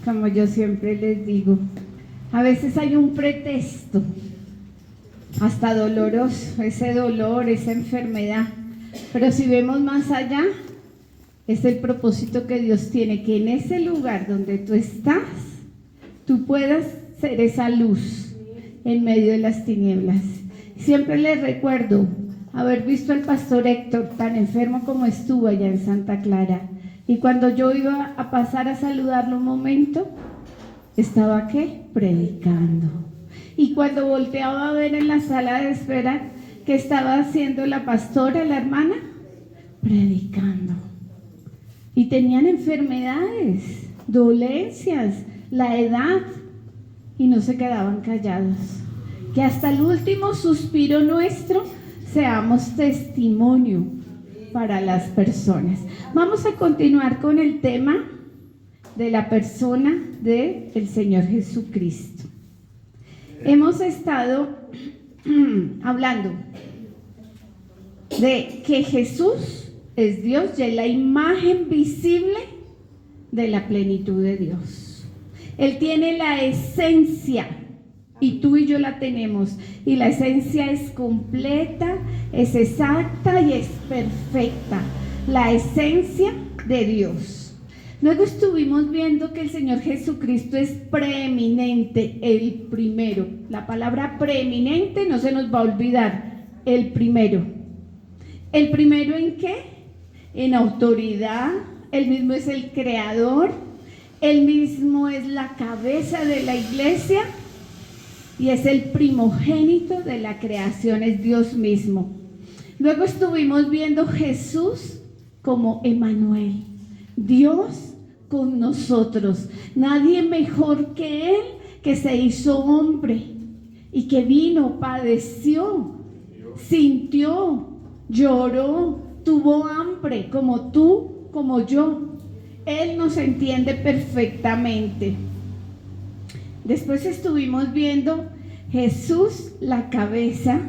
Como yo siempre les digo, a veces hay un pretexto, hasta doloroso, ese dolor, esa enfermedad, pero si vemos más allá, es el propósito que Dios tiene, que en ese lugar donde tú estás, tú puedas ser esa luz en medio de las tinieblas. Siempre les recuerdo haber visto al pastor Héctor tan enfermo como estuvo allá en Santa Clara. Y cuando yo iba a pasar a saludarlo un momento, ¿estaba qué? Predicando. Y cuando volteaba a ver en la sala de espera, ¿qué estaba haciendo la pastora, la hermana? Predicando. Y tenían enfermedades, dolencias, la edad, y no se quedaban callados. Que hasta el último suspiro nuestro seamos testimonio para las personas. Vamos a continuar con el tema de la persona del Señor Jesucristo. Hemos estado hablando de que Jesús es Dios y es la imagen visible de la plenitud de Dios. Él tiene la esencia y tú y yo la tenemos, y la esencia es completa, es exacta y es perfecta, la esencia de Dios. Luego estuvimos viendo que el Señor Jesucristo es preeminente, el primero. La palabra preeminente no se nos va a olvidar, el primero. ¿El primero en qué? En autoridad. Él mismo es el creador, Él mismo es la cabeza de la iglesia y es el primogénito de la creación, es Dios mismo. Luego estuvimos viendo Jesús como Emmanuel, Dios con nosotros. Nadie mejor que Él, que se hizo hombre y que vino, padeció, sintió, lloró, tuvo hambre, como tú, como yo. Él nos entiende perfectamente. Después estuvimos viendo Jesús, la cabeza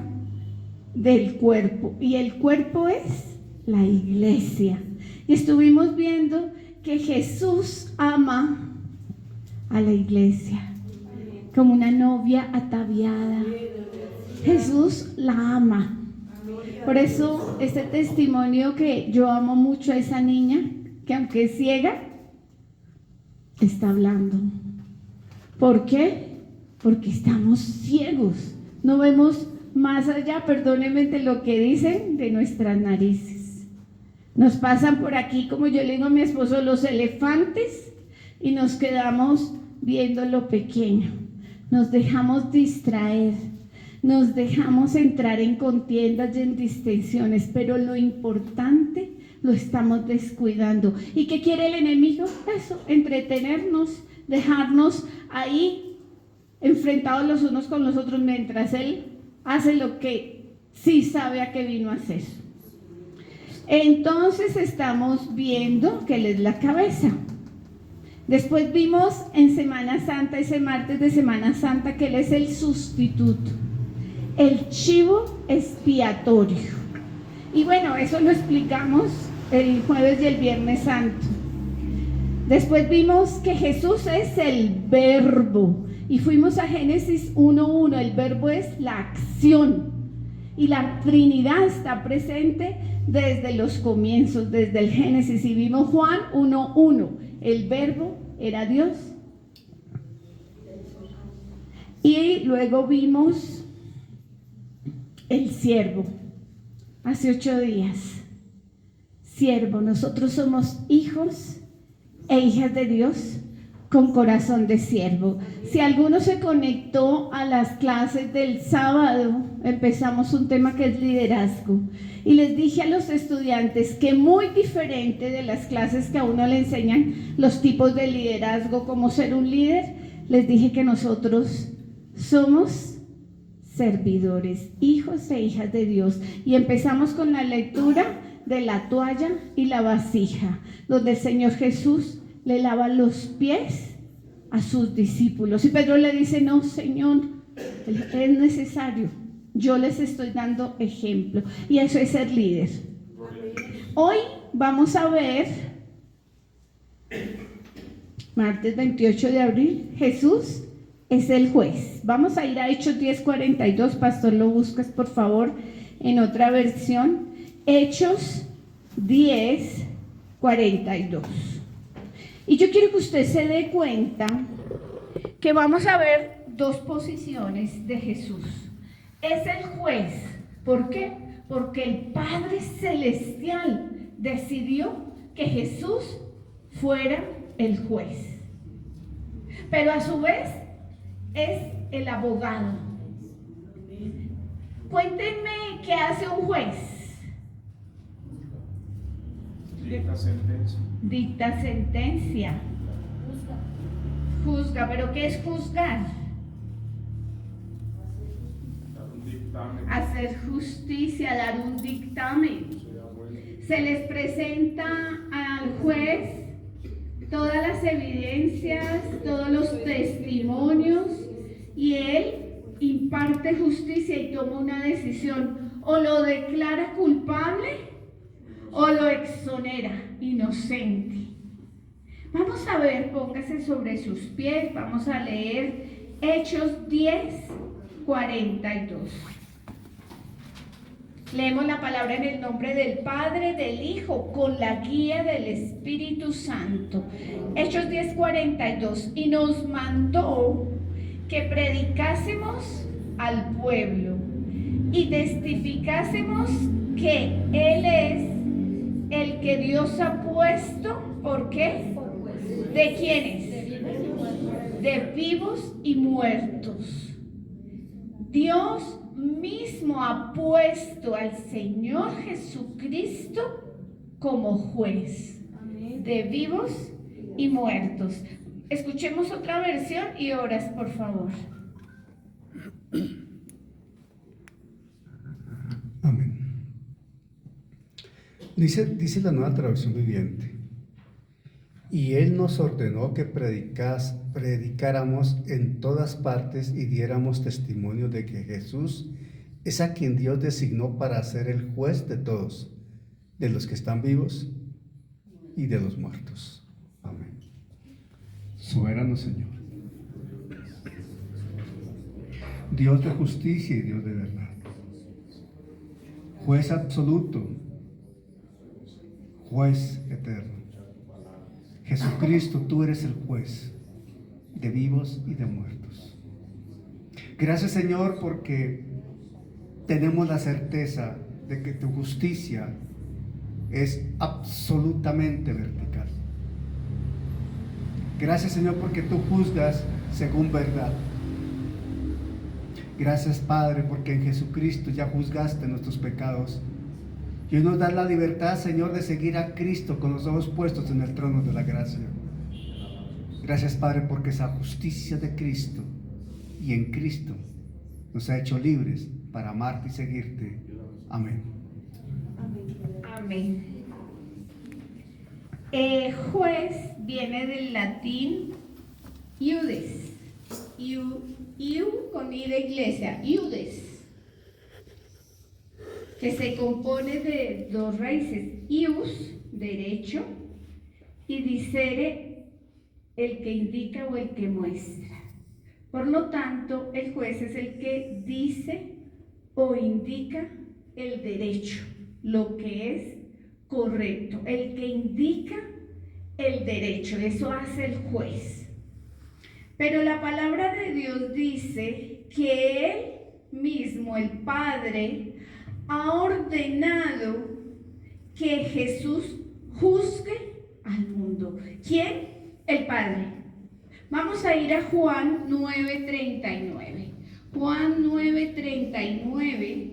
del cuerpo, y el cuerpo es la iglesia. Y estuvimos viendo que Jesús ama a la iglesia como una novia ataviada. Jesús la ama. Por eso este testimonio, que yo amo mucho a esa niña, que aunque es ciega, está hablando. ¿Por qué? Porque estamos ciegos, no vemos más allá, perdónenme de lo que dicen, de nuestras narices. Nos pasan por aquí, como yo le digo a mi esposo, los elefantes, y nos quedamos viendo lo pequeño. Nos dejamos distraer, nos dejamos entrar en contiendas y en distensiones, pero lo importante lo estamos descuidando. ¿Y qué quiere el enemigo? Eso, entretenernos, dejarnos ahí enfrentados los unos con los otros, mientras él hace lo que sí sabe a qué vino a hacer. Entonces estamos viendo que Él es la cabeza. Después vimos en Semana Santa, ese martes de Semana Santa, que Él es el sustituto, el chivo expiatorio. Y bueno, eso lo explicamos el jueves y el viernes santo. Después vimos que Jesús es el verbo, y fuimos a Génesis 1:1. El verbo es la acción, y la Trinidad está presente desde los comienzos, desde el Génesis. Y vimos Juan 1:1. El verbo era Dios. Y luego vimos el siervo, hace 8 días. Siervo, nosotros somos hijos e hijas de Dios con corazón de siervo. Si alguno se conectó a las clases del sábado, empezamos un tema que es liderazgo, y les dije a los estudiantes que muy diferente de las clases que a uno le enseñan los tipos de liderazgo, cómo ser un líder, les dije que nosotros somos servidores, hijos e hijas de Dios. Y empezamos con la lectura de la toalla y la vasija, donde el Señor Jesús le lava los pies a sus discípulos. Y Pedro le dice: no, Señor, es necesario. Yo les estoy dando ejemplo. Y eso es ser líder. Hoy vamos a ver, martes 28 de abril, Jesús es el juez. Vamos a ir a Hechos 10:42. Pastor, lo buscas por favor en otra versión. Hechos 10:42. Y yo quiero que usted se dé cuenta que vamos a ver dos posiciones de Jesús. Es el juez. ¿Por qué? Porque el Padre Celestial decidió que Jesús fuera el juez. Pero a su vez es el abogado. Cuéntenme qué hace un juez. Dicta sentencia. Dicta sentencia. Juzga, pero ¿qué es juzgar? Dar un dictamen. Hacer justicia, dar un dictamen. Se les presenta al juez todas las evidencias, todos los testimonios, y él imparte justicia y toma una decisión: o lo declara culpable o lo exonera inocente. Vamos a ver, póngase sobre sus pies, vamos a leer Hechos 10:42. Leemos la palabra en el nombre del Padre, del Hijo, con la guía del Espíritu Santo. Hechos 10:42. Y nos mandó que predicásemos al pueblo y testificásemos que Él es el que Dios ha puesto. ¿Por qué? ¿De quiénes? De vivos y muertos. Dios mismo ha puesto al Señor Jesucristo como juez de vivos y muertos. Escuchemos otra versión y oras, por favor. Amén. Dice la Nueva Traducción Viviente: y Él nos ordenó que predicáramos en todas partes y diéramos testimonio de que Jesús es a quien Dios designó para ser el juez de todos, de los que están vivos y de los muertos. Amén. Soberano Señor, Dios de justicia y Dios de verdad, juez absoluto, juez eterno. Jesucristo, tú eres el juez de vivos y de muertos. Gracias, Señor, porque tenemos la certeza de que tu justicia es absolutamente vertical. Gracias, Señor, porque tú juzgas según verdad. Gracias, Padre, porque en Jesucristo ya juzgaste nuestros pecados. Y hoy nos das la libertad, Señor, de seguir a Cristo con los ojos puestos en el trono de la gracia. Gracias, Padre, porque esa justicia de Cristo y en Cristo nos ha hecho libres para amarte y seguirte. Amén. Amén. Juez viene del latín iudes. Iu con I de iglesia, iudes, que se compone de dos raíces: ius, derecho, y dicere, el que indica o el que muestra. Por lo tanto, el juez es el que dice o indica el derecho, lo que es correcto, el que indica el derecho. Eso hace el juez. Pero la palabra de Dios dice que Él mismo, el Padre, ha ordenado que Jesús juzgue al mundo. ¿Quién? El Padre. Vamos a ir a Juan 9:39. Juan 9:39.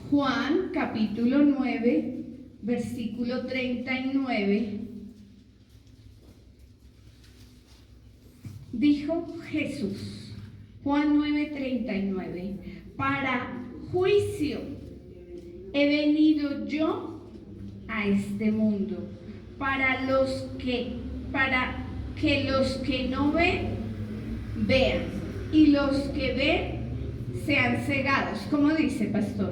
Juan capítulo 9, versículo 39. Dijo Jesús: Juan 9:39. Para juicio he venido yo a este mundo, para que los que no ven, vean, y los que ven sean cegados. ¿Cómo dice, pastor?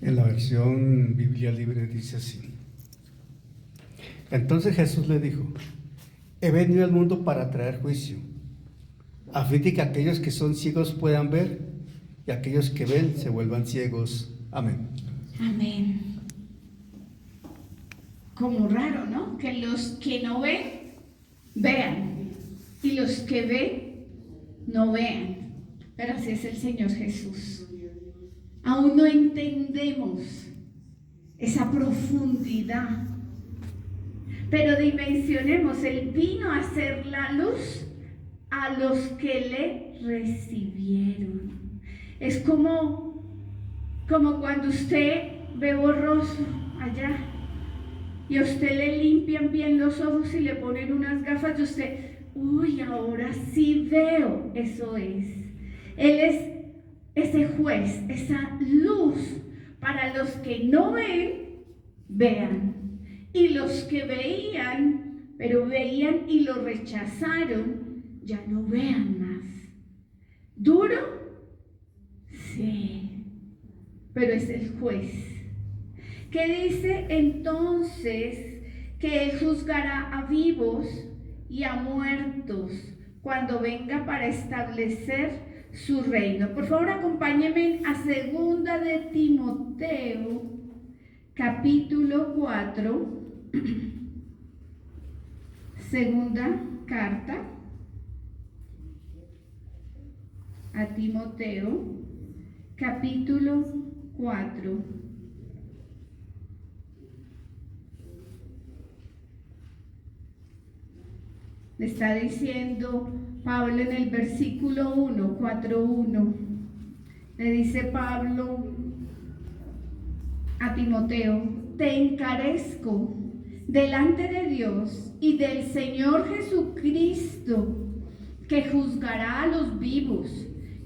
En la versión Biblia Libre dice así: entonces Jesús le dijo: he venido al mundo para traer juicio, a fin de que aquellos que son ciegos puedan ver y aquellos que ven se vuelvan ciegos. Amén. Amén. Como raro, ¿no? Que los que no ven, vean, y los que ven, no vean. Pero así es el Señor Jesús. Aún no entendemos esa profundidad, pero dimensionemos: Él vino a hacer la luz a los que le recibieron. Es como cuando usted ve borroso allá y a usted le limpian bien los ojos y le ponen unas gafas y usted, uy, ahora sí veo. Eso es. Él es ese juez, esa luz para los que no ven, vean. Y los que veían, pero veían y lo rechazaron, ya no vean más. ¿Duro? Sí, pero es el juez. ¿Qué dice entonces? Que Él juzgará a vivos y a muertos cuando venga para establecer su reino. Por favor, acompáñenme a 2 de Timoteo, capítulo 4, segunda carta a Timoteo, capítulo 4. Le está diciendo Pablo en el versículo 1, 4:1. Le dice Pablo a Timoteo: te encarezco delante de Dios y del Señor Jesucristo, que juzgará a los vivos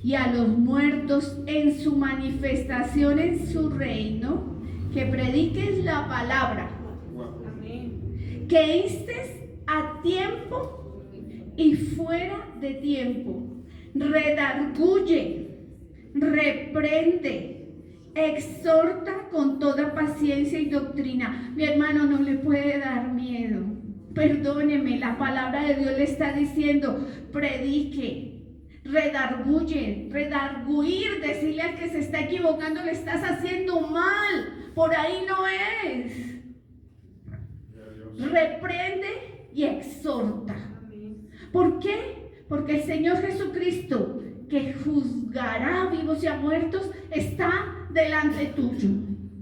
y a los muertos en su manifestación en su reino, que prediques la palabra, que instes a tiempo y fuera de tiempo, redarguye, reprende, exhorta con toda paciencia y doctrina. Mi hermano, no le puede dar miedo. Perdóneme, la palabra de Dios le está diciendo: predique, redarguye, redarguir, decirle al que se está equivocando: le estás haciendo mal, por ahí no es. Reprende y exhorta. ¿Por qué? Porque el Señor Jesucristo, que juzgará a vivos y a muertos, está delante tuyo.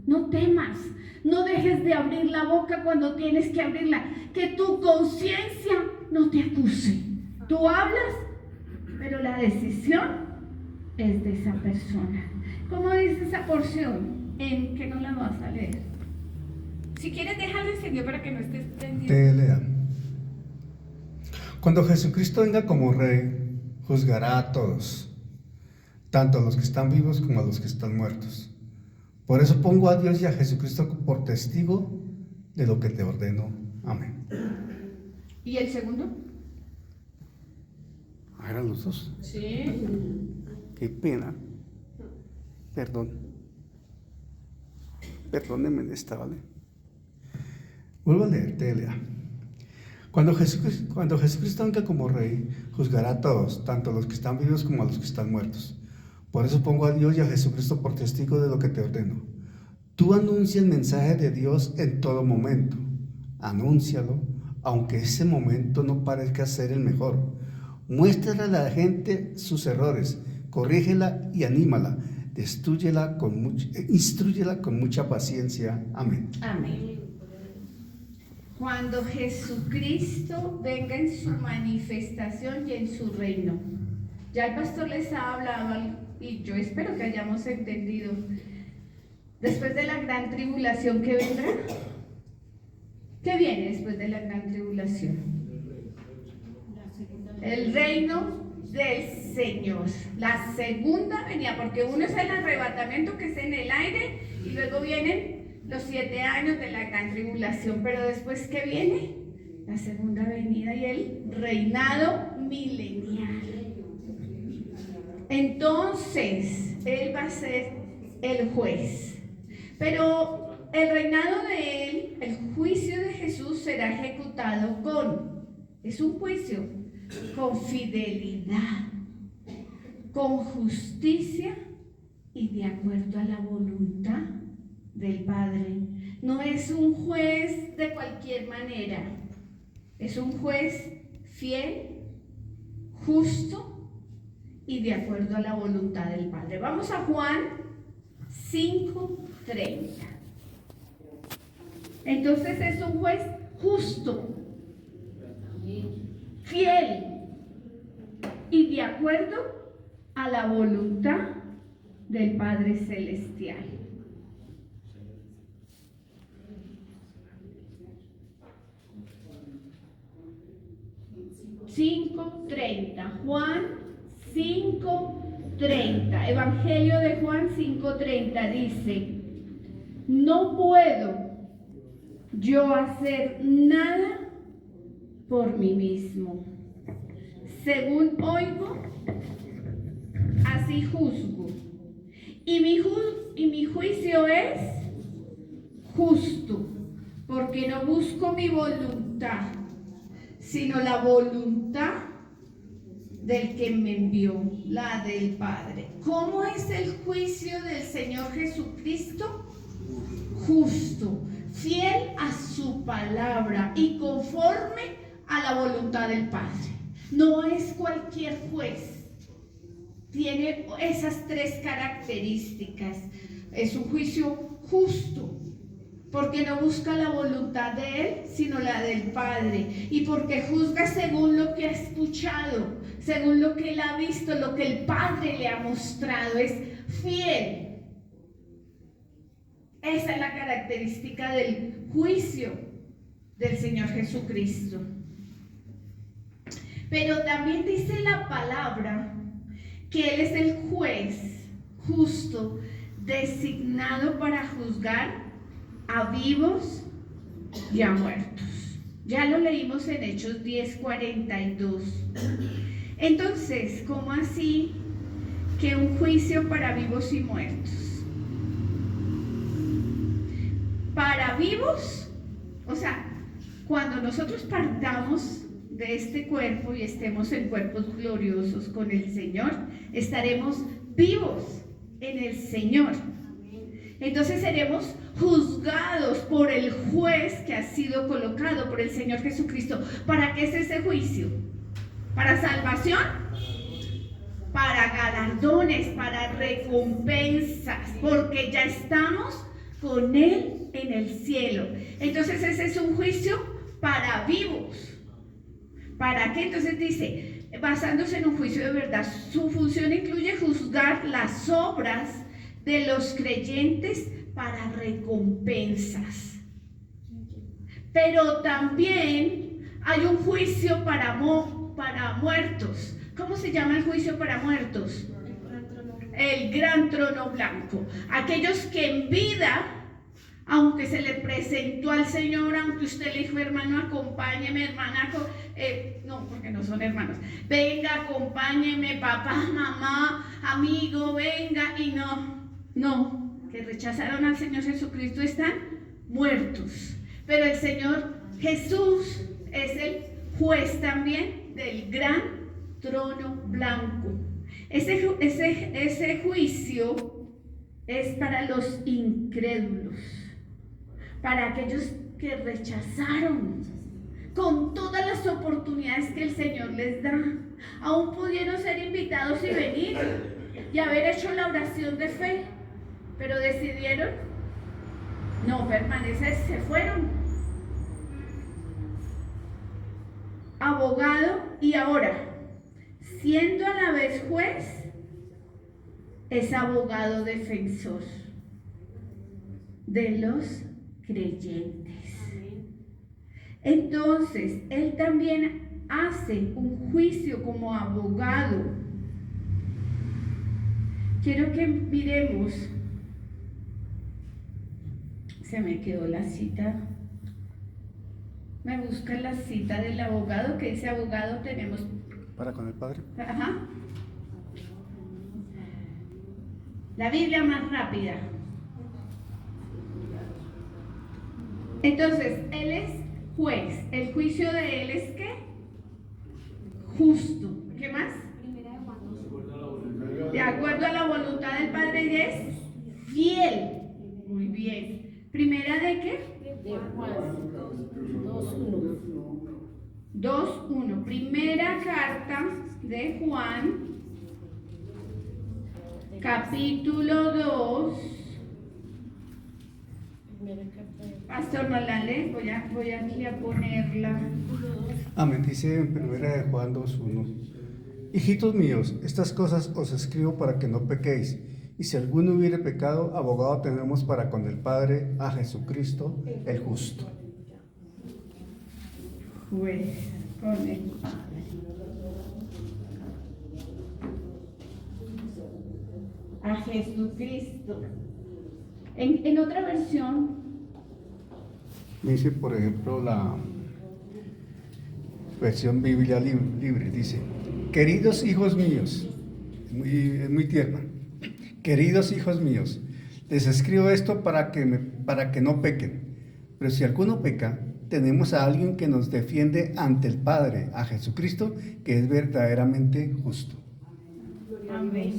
No temas, no dejes de abrir la boca cuando tienes que abrirla. Que tu conciencia no te acuse. Tú hablas, pero la decisión es de esa persona. ¿Cómo dice esa porción? ¿En qué no la vas a leer? Si quieres, déjalo encendido para que no estés prendido. Te lea. Cuando Jesucristo venga como Rey, juzgará a todos, tanto a los que están vivos como a los que están muertos. Por eso pongo a Dios y a Jesucristo por testigo de lo que te ordeno. Amén. ¿Y el segundo? ¿Eran los dos? Sí. Qué pena. Perdón. Perdónenme de esta, ¿vale? Vuelvo a leer, te lea. Cuando Jesucristo venga como Rey, juzgará a todos, tanto a los que están vivos como a los que están muertos. Por eso pongo a Dios y a Jesucristo por testigo de lo que te ordeno. Tú anuncia el mensaje de Dios en todo momento. Anúncialo, aunque ese momento no parezca ser el mejor. Muéstrale a la gente sus errores, corrígela y anímala. Instrúyela con mucha paciencia. Amén. Amén. Cuando Jesucristo venga en su manifestación y en su reino. Ya el pastor les ha hablado y yo espero que hayamos entendido. Después de la gran tribulación que vendrá, ¿Qué viene después de la gran tribulación? El reino del Señor. La segunda venida, porque uno es el arrebatamiento que es en el aire y luego vienen los 7 años de la gran tribulación. Pero después, ¿qué viene? La segunda venida y el reinado milenial. Entonces, Él va a ser el juez. Pero el reinado de Él, el juicio de Jesús será ejecutado es un juicio con fidelidad, con justicia y de acuerdo a la voluntad del Padre. No es un juez de cualquier manera, es un juez fiel, justo y de acuerdo a la voluntad del Padre. Vamos a Juan 5:30. Entonces es un juez justo, fiel y de acuerdo a la voluntad del Padre Celestial. Juan 5:30. Evangelio de Juan 5:30 dice: no puedo yo hacer nada por mí mismo. Según oigo, así juzgo. Y mi juicio es justo, porque no busco mi voluntad, sino la voluntad del que me envió, la del Padre. ¿Cómo es el juicio del Señor Jesucristo? Justo, fiel a su palabra y conforme a la voluntad del Padre. No es cualquier juez. Tiene esas 3 características. Es un juicio justo, porque no busca la voluntad de Él, sino la del Padre. Y porque juzga según lo que ha escuchado, según lo que Él ha visto, lo que el Padre le ha mostrado. Es fiel. Esa es la característica del juicio del Señor Jesucristo. Pero también dice la palabra que Él es el juez justo, designado para juzgar a vivos y a muertos. Ya lo leímos en Hechos 10:42. Entonces, ¿cómo así que un juicio para vivos y muertos? Para vivos, o sea, cuando nosotros partamos de este cuerpo y estemos en cuerpos gloriosos con el Señor, estaremos vivos en el Señor. Entonces seremos juzgados por el juez que ha sido colocado por el Señor Jesucristo. ¿Para qué es ese juicio? ¿Para salvación? Para galardones, para recompensas, porque ya estamos con Él en el cielo. Entonces ese es un juicio para vivos. ¿Para qué? Entonces dice, basándose en un juicio de verdad, su función incluye juzgar las obras de los creyentes para recompensas. Pero también hay un juicio para muertos. ¿Cómo se llama el juicio para muertos? El gran trono blanco. Aquellos que en vida, aunque se le presentó al Señor, aunque usted le dijo, hermano, acompáñeme, hermana, no, porque no son hermanos, venga, acompáñeme, papá, mamá, amigo, venga, y no, que rechazaron al Señor Jesucristo, están muertos. Pero el Señor Jesús es el juez también del gran trono blanco. Ese juicio es para los incrédulos, para aquellos que rechazaron con todas las oportunidades que el Señor les da. Aún pudieron ser invitados y venir y haber hecho la oración de fe, pero decidieron no permanecer, se fueron. Abogado, y ahora, siendo a la vez juez, es abogado defensor de los creyentes. Entonces, él también hace un juicio como abogado. Quiero que miremos. Se me quedó la cita. Me busca la cita del abogado, que ese abogado tenemos. Para con el Padre. Ajá. La Biblia más rápida. Entonces, él es juez. El juicio de él es ¿qué? Justo. ¿Qué más? De acuerdo a la voluntad del Padre y es fiel. Muy bien. ¿Primera de qué? De Juan 2:1. 2:1. Primera carta de Juan, capítulo 2. Pastor, no la lee, voy aquí a ponerla. Amén. Dice en 1 de Juan 2:1. Hijitos míos, estas cosas os escribo para que no pequéis. Y si alguno hubiere pecado, abogado tenemos para con el Padre, a Jesucristo, el justo. Pues, con el Padre. A Jesucristo. En otra versión, Dice, por ejemplo, la versión Biblia libre, dice, queridos hijos míos, es muy tierna, queridos hijos míos, les escribo esto para que no pequen, pero si alguno peca, tenemos a alguien que nos defiende ante el Padre, a Jesucristo, que es verdaderamente justo. amén.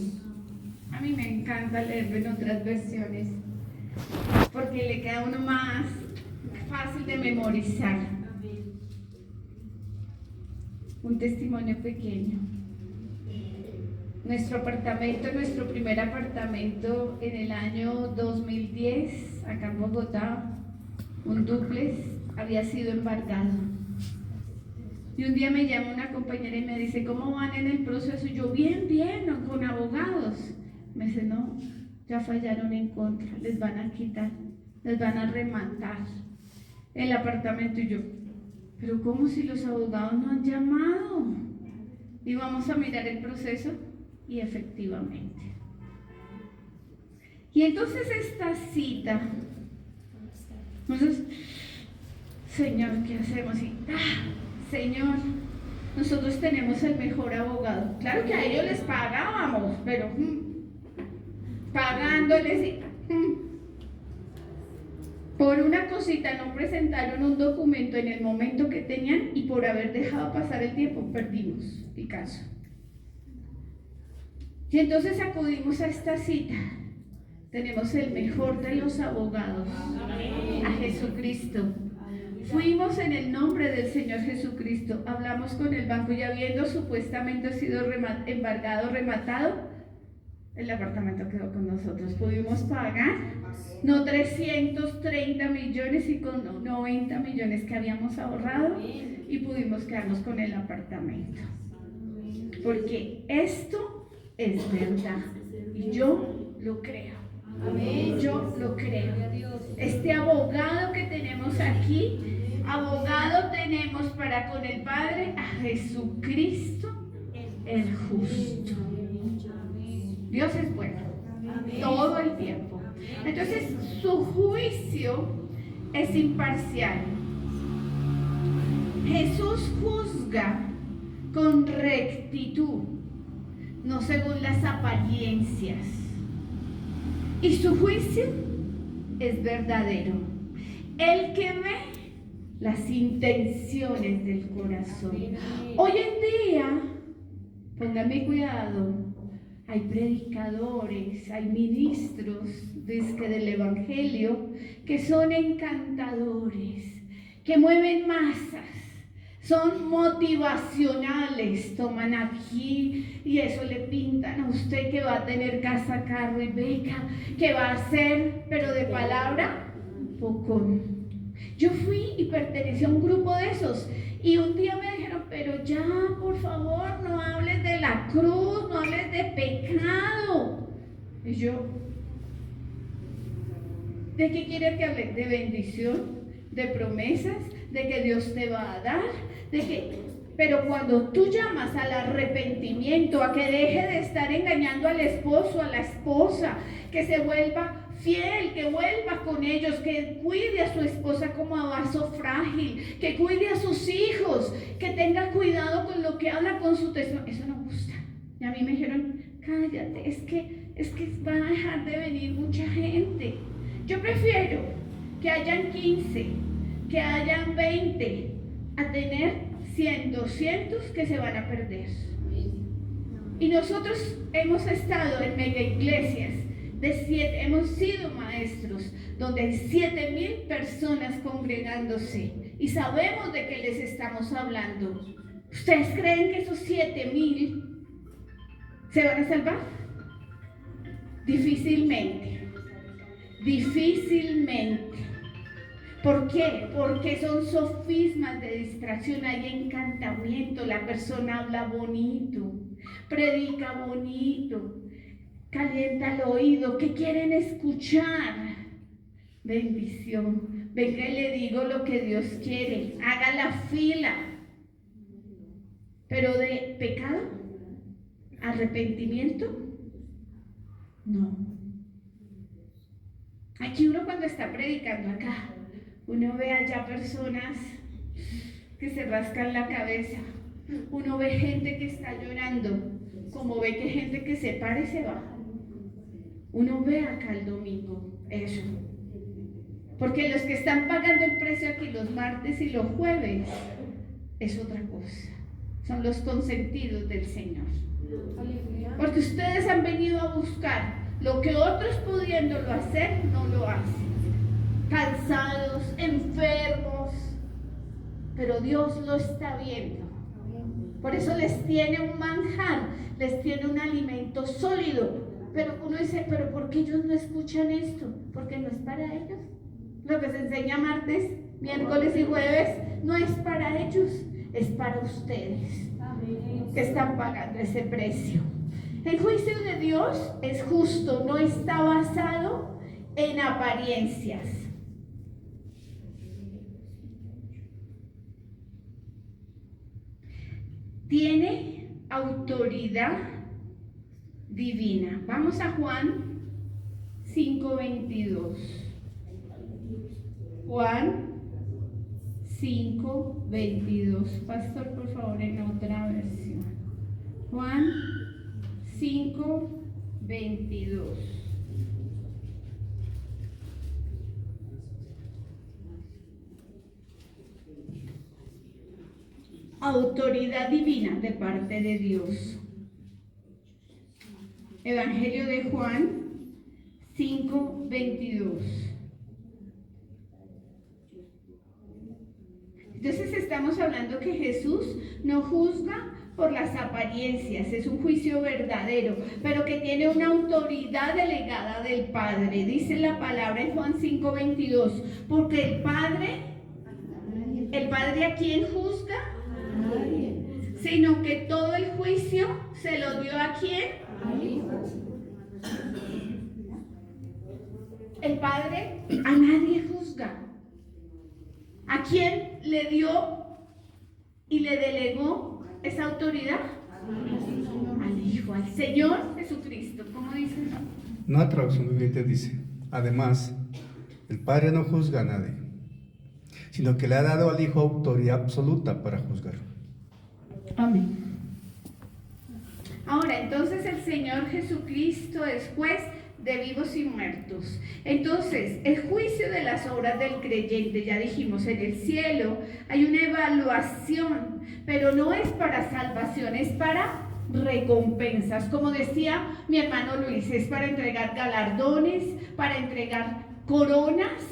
A mí me encanta leerlo en otras versiones, porque le queda a uno más fácil de memorizar. Un testimonio pequeño. Nuestro primer apartamento en el año 2010, acá en Bogotá, un dúplex, había sido embargado. Y un día me llama una compañera y me dice, ¿cómo van en el proceso? Y yo, bien, ¿no? Con abogados. Me dice, no, ya fallaron en contra, les van a quitar, les van a rematar el apartamento. Y yo, pero ¿cómo si los abogados no han llamado? Y vamos a mirar el proceso y efectivamente. Y entonces esta cita, entonces, Señor, ¿qué hacemos? Y, Señor, nosotros tenemos el mejor abogado. Claro que a ellos les pagábamos, pero pagándoles y por una cosita no presentaron un documento en el momento que tenían y por haber dejado pasar el tiempo perdimos el caso. Y entonces acudimos a esta cita. Tenemos el mejor de los abogados, a Jesucristo. Fuimos en el nombre del Señor Jesucristo, hablamos con el banco y habiendo supuestamente sido embargado, rematado, el apartamento quedó con nosotros. Pudimos pagar, no 330 millones y con 90 millones que habíamos ahorrado y pudimos quedarnos con el apartamento. Porque esto es verdad y yo lo creo. Yo lo creo. Este abogado que tenemos aquí, abogado tenemos para con el Padre a Jesucristo el justo. Dios es bueno todo el tiempo. Entonces su juicio es imparcial. Jesús juzga con rectitud, no según las apariencias. Y su juicio es verdadero. El que ve las intenciones del corazón. Hoy en día, póngame cuidado, hay predicadores, hay ministros del Evangelio que son encantadores, que mueven masas. Son motivacionales, toman aquí y eso le pintan a usted que va a tener casa, carro y beca, que va a ser, pero de palabra, poco. Yo fui y pertenecí a un grupo de esos y un día me dijeron, pero ya, por favor, no hables de la cruz, no hables de pecado. Y yo, ¿de qué quiere que hable? ¿De bendición? de promesas, de que Dios te va a dar, pero cuando tú llamas al arrepentimiento, a que deje de estar engañando al esposo, a la esposa, que se vuelva fiel, que vuelva con ellos, que cuide a su esposa como a vaso frágil, que cuide a sus hijos, que tenga cuidado con lo que habla con su testimonio, eso no gusta. Y a mí me dijeron, cállate, es que va a dejar de venir mucha gente. Yo prefiero que hayan 15, que hayan 20, a tener 100, 200 que se van a perder. Y nosotros hemos estado en mega iglesias hemos sido maestros donde hay 7,000 personas congregándose y sabemos de qué les estamos hablando. ¿Ustedes creen que esos 7,000 se van a salvar? Difícilmente. ¿Por qué? Porque son sofismas de distracción, hay encantamiento, la persona habla bonito, predica bonito, calienta el oído, ¿qué quieren escuchar? Bendición. Venga y le digo lo que Dios quiere, haga la fila. Pero de pecado, arrepentimiento, no. Aquí uno cuando está predicando acá, uno ve allá personas que se rascan la cabeza, uno ve gente que está llorando, como ve que gente que se para y se va. Uno ve acá el domingo eso, porque los que están pagando el precio aquí los martes y los jueves es otra cosa, son los consentidos del Señor, porque ustedes han venido a buscar lo que otros pudiéndolo hacer no lo hacen, cansados, enfermos, pero Dios lo está viendo. Por eso les tiene un manjar, les tiene un alimento sólido. Pero uno dice, ¿pero por qué ellos no escuchan esto? Porque no es para ellos. Lo que se enseña martes, miércoles y jueves no es para ellos, es para ustedes que están pagando ese precio. El juicio de Dios es justo, no está basado en apariencias. Tiene autoridad divina. Vamos a Juan 5:22. Juan 5:22. Pastor, por favor, en otra versión. Juan 5:22. Autoridad divina de parte de Dios. Evangelio de Juan 5:22. Entonces estamos hablando que Jesús no juzga por las apariencias, es un juicio verdadero, pero que tiene una autoridad delegada del Padre. Dice la palabra en Juan 5:22, porque el Padre ¿a quién juzga? Sino que todo el juicio se lo dio ¿a quién? El Padre a nadie juzga. ¿A quién le dio y le delegó esa autoridad? Al Hijo, al Señor Jesucristo. ¿Cómo dice? Una traducción viviente dice, además, el Padre no juzga a nadie, sino que le ha dado al Hijo autoridad absoluta para juzgar. Amén. Ahora, entonces el Señor Jesucristo es juez de vivos y muertos. Entonces, el juicio de las obras del creyente, ya dijimos, en el cielo hay una evaluación, pero no es para salvación, es para recompensas. Como decía mi hermano Luis, es para entregar galardones, para entregar coronas.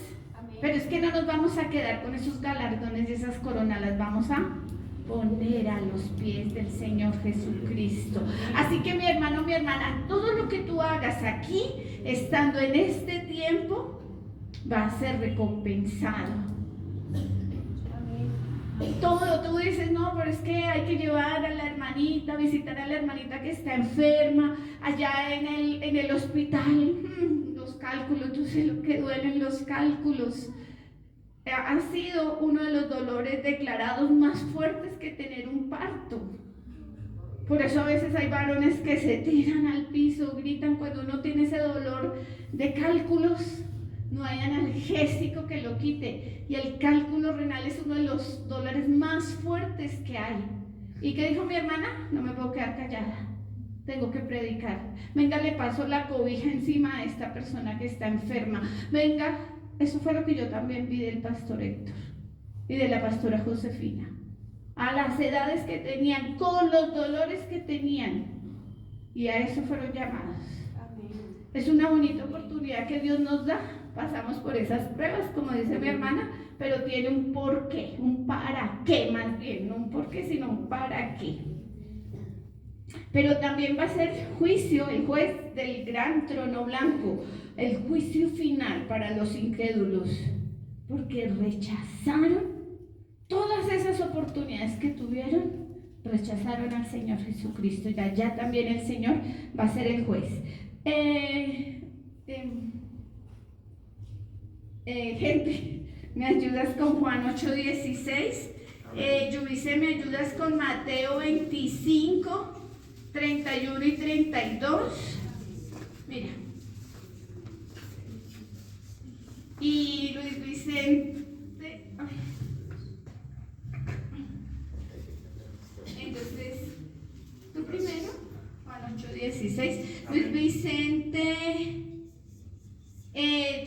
Pero es que no nos vamos a quedar con esos galardones y esas coronas, las vamos a poner a los pies del Señor Jesucristo. Así que mi hermano, mi hermana, todo lo que tú hagas aquí, estando en este tiempo, va a ser recompensado. Todo, tú dices, no, pero es que hay que llevar a la hermanita, visitar a la hermanita que está enferma, allá en el hospital. Los cálculos, yo sé lo que duelen los cálculos. ha sido uno de los dolores declarados más fuertes que tener un parto. Por eso a veces hay varones que se tiran al piso, gritan cuando uno tiene ese dolor de cálculos. No hay analgésico que lo quite. Y el cálculo renal es uno de los dolores más fuertes que hay. ¿Y qué dijo mi hermana? No me puedo quedar callada. Tengo que predicar. Venga, le paso la cobija encima a esta persona que está enferma. Venga, eso fue lo que yo también vi del pastor Héctor y de la pastora Josefina. A las edades que tenían, con los dolores que tenían. Y a eso fueron llamados. Es una bonita oportunidad que Dios nos da. Pasamos por esas pruebas, como dice mi hermana, pero tiene un porqué, un para qué más bien, no un porqué, sino un para qué. Pero también va a ser juicio, el juez del gran trono blanco, el juicio final para los incrédulos, porque rechazaron todas esas oportunidades que tuvieron, rechazaron al Señor Jesucristo. Ya también el Señor va a ser el juez. Henry, ¿me ayudas con Juan 8:16? Yuvice, ¿me ayudas con Mateo 25, 31 y 32? Mira. Y Luis Vicente. Entonces, tú primero, Juan 8:16. Luis Vicente.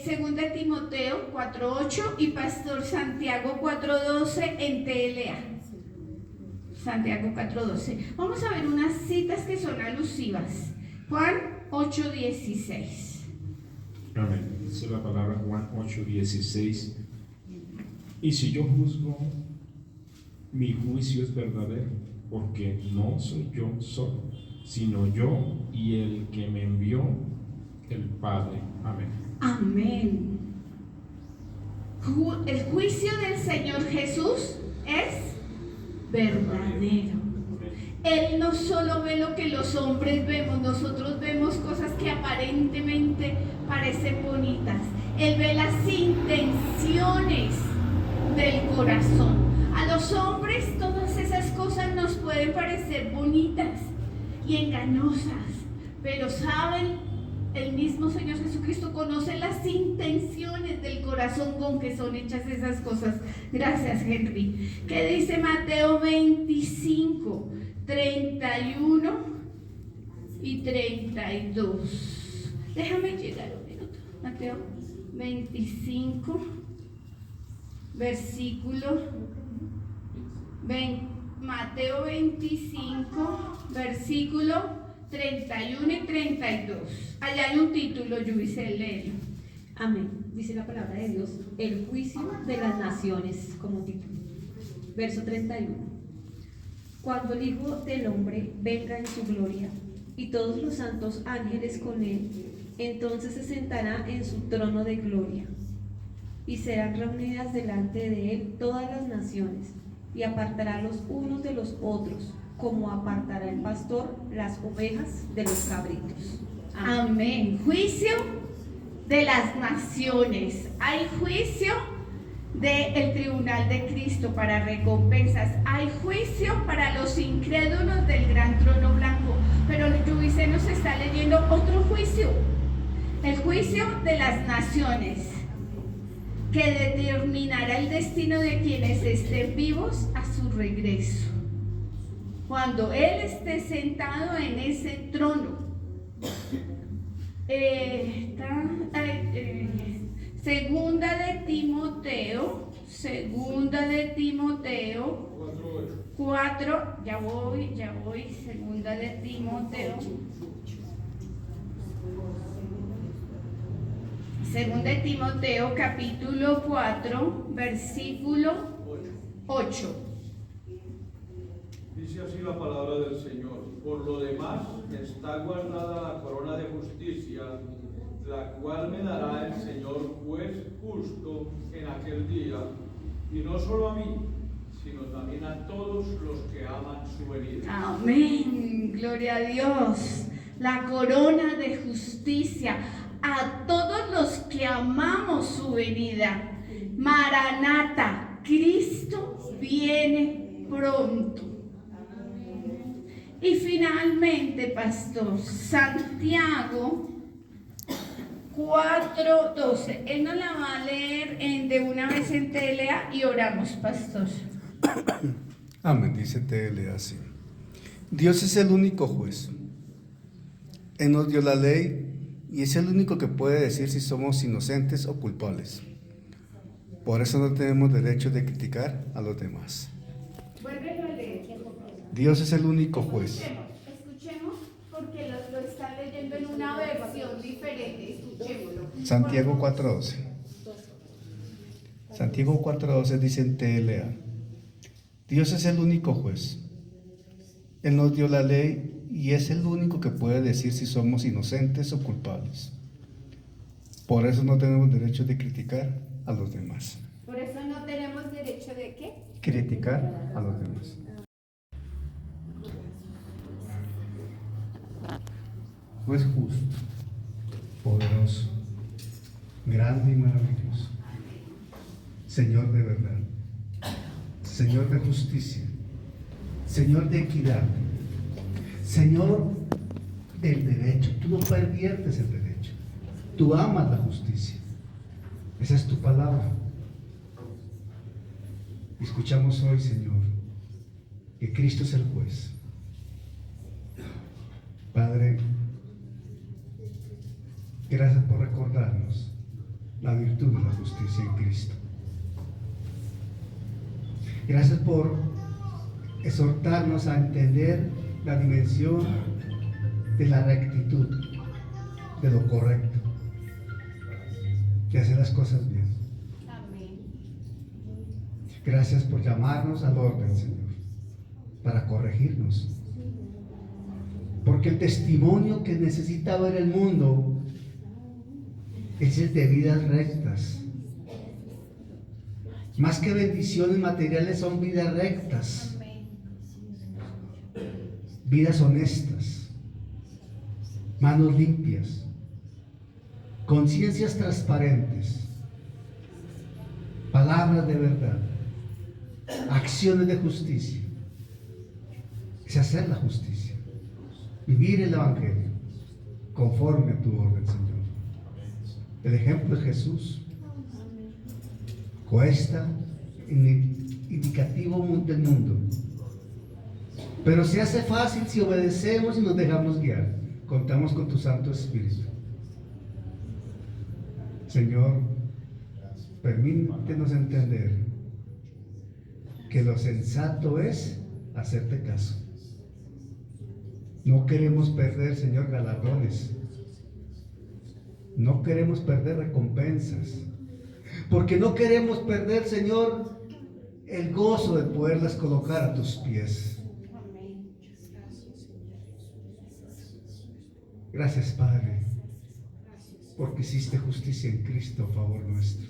Segunda Timoteo 4:8 y Pastor Santiago 4:12 en TLA. Santiago 4:12. Vamos a ver unas citas que son alusivas. Juan 8:16. Amén. Dice la palabra Juan 8:16. Y si yo juzgo, mi juicio es verdadero, porque no soy yo solo, sino yo y el que me envió, el Padre. Amén. Amén. El juicio del Señor Jesús es verdadero. Él no solo ve lo que los hombres vemos, nosotros vemos cosas que aparentemente parecen bonitas. Él ve las intenciones del corazón. A los hombres todas esas cosas nos pueden parecer bonitas y engañosas, pero saben, el mismo Señor Jesucristo conoce las intenciones del corazón con que son hechas esas cosas. Gracias, Henry. ¿Qué dice Mateo 25, 31 y 32? Déjame llegar un minuto. Mateo 25, versículo 20, Mateo 25, versículo 31 y 32. Allá hay un título, yo hice leerlo. Amén. Dice la palabra de Dios, el juicio de las naciones, como título. Verso 31. Cuando el Hijo del Hombre venga en su gloria y todos los santos ángeles con él, entonces se sentará en su trono de gloria y serán reunidas delante de él todas las naciones y apartará los unos de los otros, como apartará el pastor las ovejas de los cabritos. Amén. Juicio de las naciones. Hay juicio del tribunal de Cristo para recompensas. Hay juicio para los incrédulos del gran trono blanco. Pero Yuvice nos está leyendo otro juicio. El juicio de las naciones, que determinará el destino de quienes estén vivos a su regreso, cuando Él esté sentado en ese trono. Segunda de Timoteo 4, ya voy, segunda de Timoteo. Segunda de Timoteo capítulo 4, versículo 8. Dice así la palabra del Señor: por lo demás está guardada la corona de justicia, la cual me dará el Señor juez justo en aquel día, y no solo a mí, sino también a todos los que aman su venida. Amén, gloria a Dios. La corona de justicia a todos los que amamos su venida. Maranata, Cristo viene pronto. Y finalmente, pastor, Santiago 4:12. Él nos la va a leer de una vez en TLA y oramos, pastor. Amén, dice TLA así. Dios es el único juez. Él nos dio la ley y es el único que puede decir si somos inocentes o culpables. Por eso no tenemos derecho de criticar a los demás. Vuélvelo a leer. Dios es el único juez. Escuchemos porque lo están leyendo en una versión diferente. Escuchémoslo. Santiago 4:12. Santiago 4:12 dice en TLA. Dios es el único juez. Él nos dio la ley y es el único que puede decir si somos inocentes o culpables. Por eso no tenemos derecho de criticar a los demás. Por eso no tenemos derecho de ¿qué? Criticar a los demás. Juez justo, poderoso, grande y maravilloso, Señor de verdad, Señor de justicia, Señor de equidad, Señor del derecho. Tú no perviertes el derecho, tú amas la justicia. Esa es tu palabra. Escuchamos hoy, Señor, que Cristo es el juez. Padre, gracias por recordarnos la virtud de la justicia en Cristo. Gracias por exhortarnos a entender la dimensión de la rectitud, de lo correcto, de hacer las cosas bien. Amén. Gracias por llamarnos al orden, Señor, para corregirnos. Porque el testimonio que necesita ver el mundo es el de vidas rectas. Más que bendiciones materiales, son vidas rectas. Vidas honestas, manos limpias, conciencias transparentes, palabras de verdad, acciones de justicia. Es hacer la justicia, vivir el Evangelio conforme a tu orden, Señor. El ejemplo es Jesús. Cuesta, indicativo del mundo, pero se hace fácil si obedecemos y nos dejamos guiar. Contamos con tu Santo Espíritu. Señor, permítenos entender que lo sensato es hacerte caso. No queremos perder, Señor, galardones. No queremos perder recompensas. Porque no queremos perder, Señor, el gozo de poderlas colocar a tus pies. Gracias, Padre, porque hiciste justicia en Cristo a favor nuestro,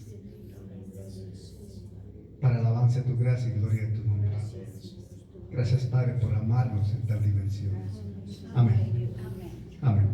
para alabanza de tu gracia y gloria de tu nombre. Gracias, Padre, por amarnos en tal dimensión. Amén. Amén.